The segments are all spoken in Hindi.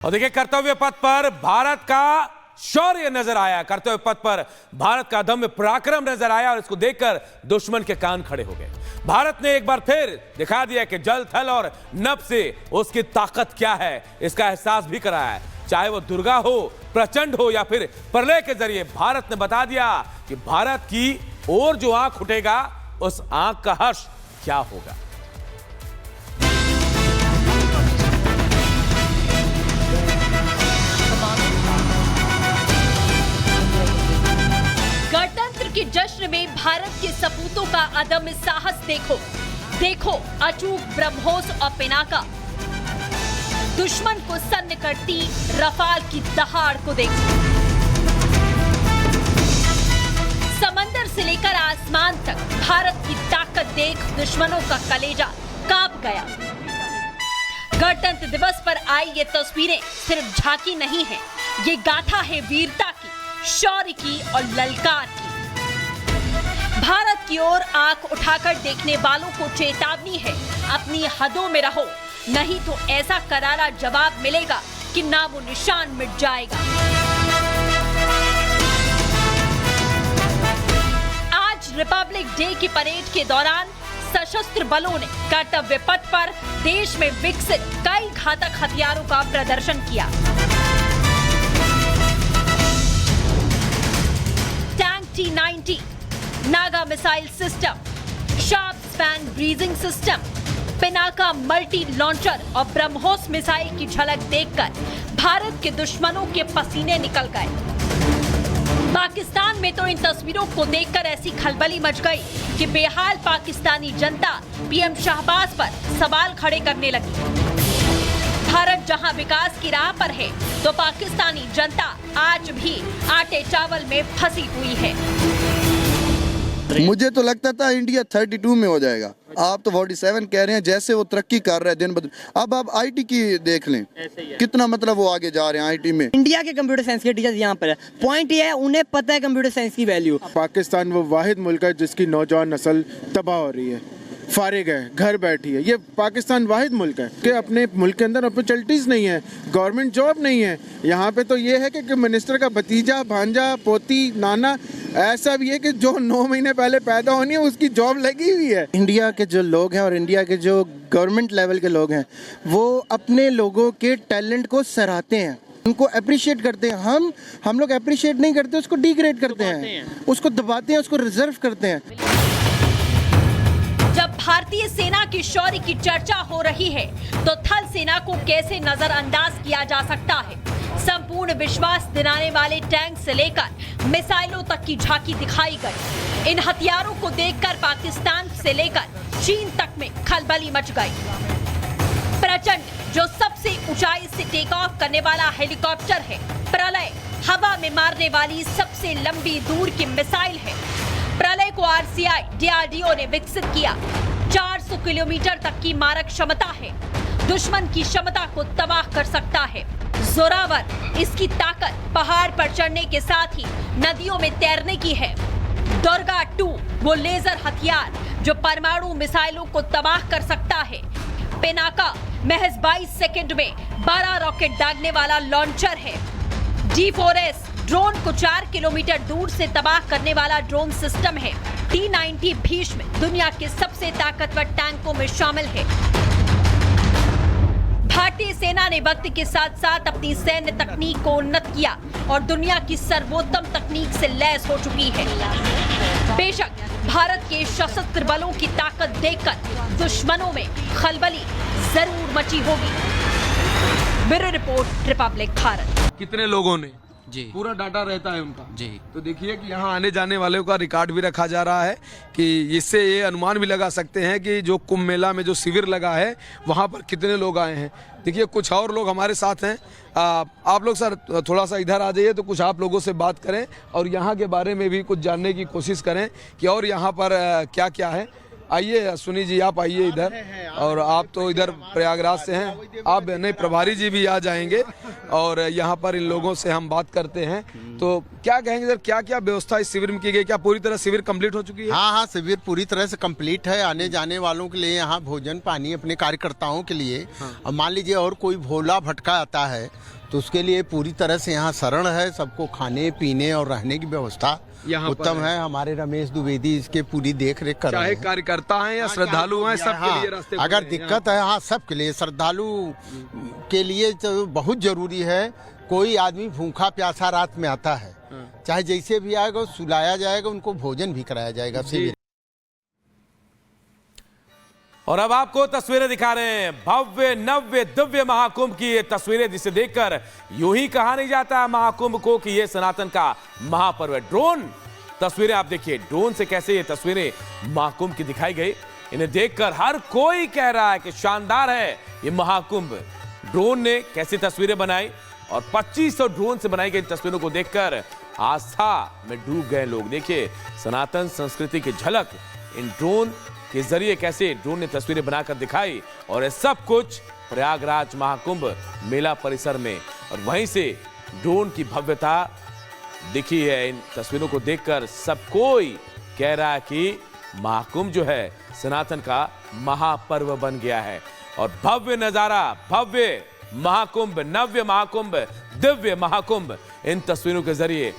और देखिए, कर्तव्य पथ पर भारत का शौर्य नजर आया, कर्तव्य पथ पर भारत का दम्य पराक्रम नजर आया और इसको देखकर दुश्मन के कान खड़े हो गए। भारत ने एक बार फिर दिखा दिया कि जल, थल और नभ से उसकी ताकत क्या है, इसका एहसास भी कराया है। चाहे वो दुर्गा हो, प्रचंड हो या फिर प्रलय के जरिए, भारत ने बता दिया कि भारत की ओर जो आंख उठेगा उस आंख का हर्ष क्या होगा। गणतंत्र के जश्न में भारत के सपूतों का अदम्य साहस देखो, देखो अचूक ब्रह्मोस और पिनाका। दुश्मन को सन्न करती रफाल की दहाड़ को देखो। समंदर से लेकर आसमान तक भारत की ताकत देख दुश्मनों का कलेजा कांप गया। गणतंत्र दिवस पर आई ये तस्वीरें सिर्फ झांकी नहीं है, ये गाथा है वीरता की, शौर्य की और ललकार की। भारत की ओर आंख उठाकर देखने वालों को चेतावनी है, अपनी हदों में रहो, नहीं तो ऐसा करारा जवाब मिलेगा कि नामो निशान मिट जाएगा। आज रिपब्लिक डे की परेड के दौरान सशस्त्र बलों ने कर्तव्य पथ पर देश में विकसित कई घातक हथियारों का प्रदर्शन किया। Tank T-90, Naga missile system, sharp span bridging system, Pinaka multi launcher और ब्रह्मोस मिसाइल की झलक देखकर भारत के दुश्मनों के पसीने निकल गए। पाकिस्तान में तो इन तस्वीरों को देखकर ऐसी खलबली मच गई कि बेहाल पाकिस्तानी जनता पीएम शहबाज पर सवाल खड़े करने लगी। भारत जहां विकास की राह पर है, तो पाकिस्तानी जनता आज भी आटे चावल में फंसी हुई है। मुझे तो लगता था इंडिया 32 में हो जाएगा, आप तो 47 कह रहे हैं। जैसे वो तरक्की कर रहा है दिन ब दिन, अब आप आईटी की देख लें, कितना मतलब वो आगे जा रहे हैं आईटी में। इंडिया के कंप्यूटर साइंस के टीचर्स यहाँ पर है, पॉइंट ये है उन्हें पता है कंप्यूटर साइंस की वैल्यू। पाकिस्तान वो वाहिद मुल्क है जिसकी नौजवान नस्ल तबाह हो रही है, फारिग है, घर बैठी है। ये पाकिस्तान वाहिद मुल्क है कि अपने मुल्क के अंदर अपॉर्चुनिटीज नहीं है, गवर्नमेंट जॉब नहीं है। यहाँ पे तो ये है कि मिनिस्टर का भतीजा, भांजा, पोती, नाना, ऐसा भी है कि जो 9 महीने पहले पैदा होनी है उसकी जॉब लगी हुई है। इंडिया के जो लोग हैं और इंडिया के जो गवर्नमेंट लेवल के लोग हैं, वो अपने लोगों के टैलेंट को सराहते हैं, उनको अप्रिशिएट करते हैं। हम लोग अप्रिशिएट नहीं करते, उसको डिग्रेड करते हैं, उसको दबाते हैं, उसको रिजर्व करते हैं। जब भारतीय सेना की शौर्य की चर्चा हो रही है, तो थल सेना को कैसे नजरअंदाज किया जा सकता है। संपूर्ण विश्वास दिलाने वाले टैंक से लेकर मिसाइलों तक की झांकी दिखाई गई। इन हथियारों को देखकर पाकिस्तान से लेकर चीन तक में खलबली मच गई। प्रचंड जो सबसे ऊंचाई से टेक ऑफ करने वाला हेलीकॉप्टर है, प्रलय हवा में मारने वाली सबसे लंबी दूर की मिसाइल है। प्रलय को RCI DRDO ने विकसित किया। 400 किलोमीटर तक की मारक क्षमता है, दुश्मन की क्षमता को तबाह कर सकता है। जोरावर इसकी ताकत पहाड़ पर चढ़ने के साथ ही नदियों में तैरने की है। दुर्गा 2 वो लेजर हथियार जो परमाणु मिसाइलों को तबाह कर सकता है। पिनाका महज 22 सेकंड में 12 रॉकेट दागने वाला लॉन्चर है। D4S ड्रोन को 4 किलोमीटर दूर से तबाह करने वाला ड्रोन सिस्टम है। T-90 भीष्म दुनिया के सबसे ताकतवर टैंकों में शामिल है। भारतीय सेना ने वक्त के साथ साथ अपनी सैन्य तकनीक को उन्नत किया और दुनिया की सर्वोत्तम तकनीक से लैस हो चुकी है। बेशक भारत के सशस्त्र बलों की ताकत देखकर दुश्मनों में खलबली जरूर मची होगी। Bureau report, Republic Bharat. कितने लोगों ने जी पूरा डाटा रहता है उनका जी। तो देखिए कि यहाँ आने जाने वालों का रिकॉर्ड भी रखा जा रहा है कि इससे ये अनुमान भी लगा सकते हैं कि जो कुंभ मेला में जो शिविर लगा है वहाँ पर कितने लोग आए हैं। देखिए, कुछ और लोग हमारे साथ हैं। आप लोग सर थोड़ा सा इधर आ जाइए तो कुछ आप लोगों से बात करें और यहाँ के बारे में भी कुछ जानने की कोशिश करें कि और यहाँ पर क्या क्या है। आइए अश्विनी जी, आप आइए इधर, और आप तो इधर प्रयागराज से हैं, आप नहीं प्रभारी जी भी आ जाएंगे और यहाँ पर इन लोगों से हम बात करते हैं। तो क्या कहेंगे सर, क्या क्या व्यवस्था इस शिविर में की गई? क्या पूरी तरह शिविर कंप्लीट हो चुकी है? हाँ हाँ, शिविर पूरी तरह से कंप्लीट है। आने जाने वालों के लिए यहाँ भोजन पानी अपने कार्यकर्ताओं के लिए, अब मान लीजिए और कोई भोला भटका आता है तो उसके लिए पूरी तरह से यहाँ शरण है। सबको खाने पीने और रहने की व्यवस्था यहाँ उत्तम है। हमारे रमेश द्विवेदी इसके पूरी देख रेख कर रहे चाहे हैं। कार्यकर्ता हैं या श्रद्धालु हैं, सबके लिए रास्ते अगर खुले हैं दिक्कत है, हाँ सबके लिए, श्रद्धालु के लिए तो बहुत जरूरी है। कोई आदमी भूखा प्यासा रात में आता है, चाहे जैसे भी आएगा सुलाया जाएगा, उनको भोजन भी कराया जाएगा शिविर। और अब आपको तस्वीरें दिखा रहे हैं भव्य नव्य दिव्य महाकुंभ की ये तस्वीरें, जिसे देखकर यूं ही कहा नहीं जाता महाकुंभ को कि ये सनातन का महापर्व है। ड्रोन तस्वीरें आप देखिए, ड्रोन से कैसे ये तस्वीरें महाकुंभ की दिखाई गई। इन्हें देखकर हर कोई कह रहा है कि शानदार है ये महाकुंभ। ड्रोन ने कैसी तस्वीरें बनाई और 2500 ड्रोन से बनाई गई तस्वीरों को देखकर आस्था में डूब गए लोग। देखिए सनातन संस्कृति की झलक इन ड्रोन के जरिए कैसे ड्रोन ने तस्वीरें बनाकर दिखाई, और ये सब कुछ प्रयागराज महाकुंभ मेला परिसर में। और वहीं से ड्रोन की भव्यता दिखी है। इन तस्वीरों को देखकर सब कोई कह रहा है कि महाकुंभ जो है सनातन का महापर्व बन गया है। और भव्य नजारा, भव्य महाकुंभ, नव्य महाकुंभ, दिव्य महाकुंभ, इन तस्वीरों के जरिए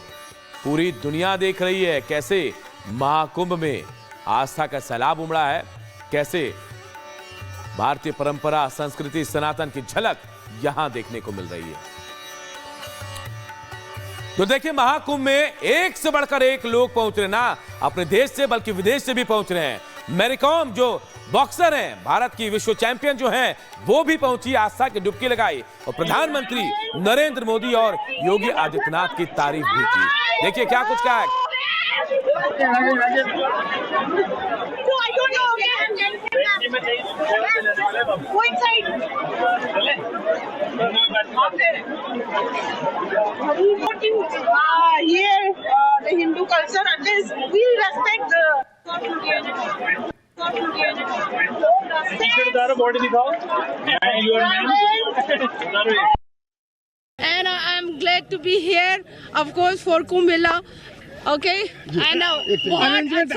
पूरी दुनिया देख रही है कैसे महाकुंभ में आस्था का सैलाब उमड़ा है, कैसे भारतीय परंपरा संस्कृति सनातन की झलक यहां देखने को मिल रही है। तो देखिए महाकुंभ में एक से बढ़कर एक लोग पहुंच रहे, ना अपने देश से बल्कि विदेश से भी पहुंच रहे हैं। मैरी कॉम जो बॉक्सर हैं, भारत की विश्व चैंपियन जो हैं, वो भी पहुंची, आस्था की डुबकी लगाई और प्रधानमंत्री नरेंद्र मोदी और योगी आदित्यनाथ की तारीफ भी की। देखिए क्या कुछ कहा है। ये Hindu culture, we respect body दिखाओ। And I'm glad to be here, of course, for Kumbh Mela. Okay, and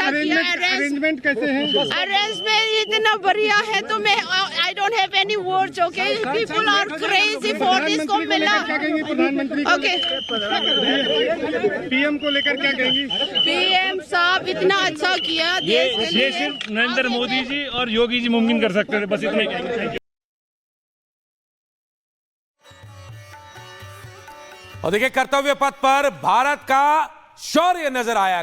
arrangement कैसे हैं? अरेंजमेंट इतना बढ़िया है तो मैं I don't have any words. Okay, people are crazy for this Kumbh Mela. प्रधानमंत्री Okay, पीएम को लेकर क्या कहेंगी? PM साहब इतना अच्छा किया देश के लिए। सिर्फ नरेंद्र मोदी जी और योगी जी मुमकिन कर सकते थे, बस इतना ही कहेंगे। और देखिए कर्तव्य पथ पर भारत का शौर्य नजर आया।